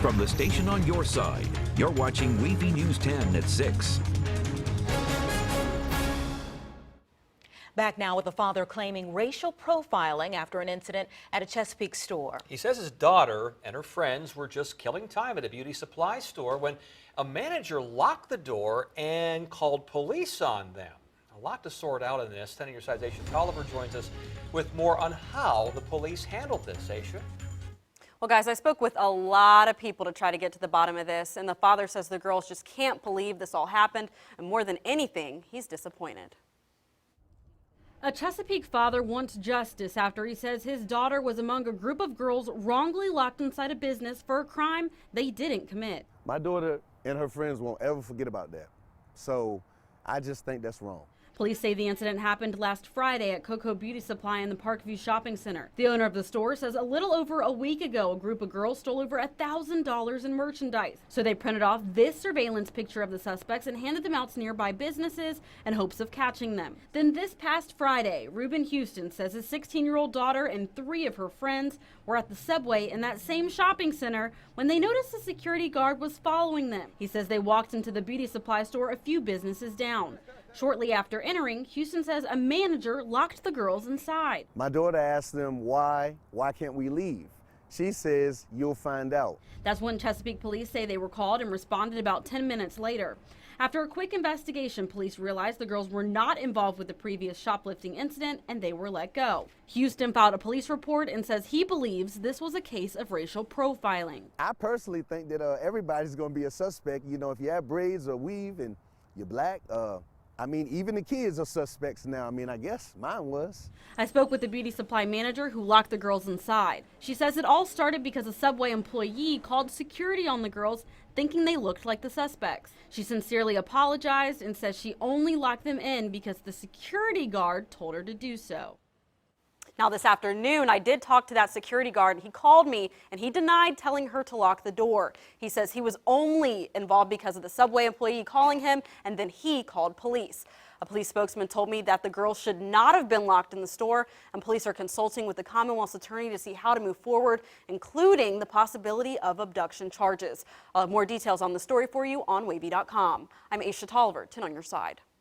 From the station on your side, you're watching WAVY News 10 at 6. Back now with the father claiming racial profiling after an incident at a Chesapeake store. He says his daughter and her friends were just killing time at a beauty supply store when a manager locked the door and called police on them. A lot to sort out in this. 10 on your side's Aesia Toliver joins us with more on how the police handled this. Aesia? Well, guys, I spoke with a lot of people to try to get to the bottom of this, and the father says the girls just can't believe this all happened, and more than anything, he's disappointed. A Chesapeake father wants justice after he says his daughter was among a group of girls wrongly locked inside a business for a crime they didn't commit. My daughter and her friends won't ever forget about that. So I just think that's wrong. Police say the incident happened last Friday at Coco Beauty Supply in the Parkview Shopping Center. The owner of the store says a little over a week ago, a group of girls stole over $1,000 in merchandise. So they printed off this surveillance picture of the suspects and handed them out to nearby businesses in hopes of catching them. Then this past Friday, Reuben Houston says his 16-year-old daughter and 3 of her friends were at the subway in that same shopping center when they noticed a security guard was following them. He says they walked into the beauty supply store a few businesses down. Shortly after entering, Houston says a manager locked the girls inside. My daughter asked them why can't we leave? She says, you'll find out. That's when Chesapeake police say they were called and responded about 10 minutes later. After a quick investigation, police realized the girls were not involved with the previous shoplifting incident and they were let go. Houston filed a police report and says he believes this was a case of racial profiling. I personally think that everybody's going to be a suspect. You know, if you have braids or weave and you're black, I mean, even the kids are suspects now. I mean, I guess mine was. I spoke with the beauty supply manager who locked the girls inside. She says it all started because a Subway employee called security on the girls, thinking they looked like the suspects. She sincerely apologized and says she only locked them in because the security guard told her to do so. Now this afternoon, I did talk to that security guard. He called me and he denied telling her to lock the door. He says he was only involved because of the Subway employee calling him, and then he called police. A police spokesman told me that the girls should not have been locked in the store, and police are consulting with the Commonwealth's attorney to see how to move forward, including the possibility of abduction charges. I'll have more details on the story for you on WAVY.com. I'm Aesia Toliver, 10 on your side.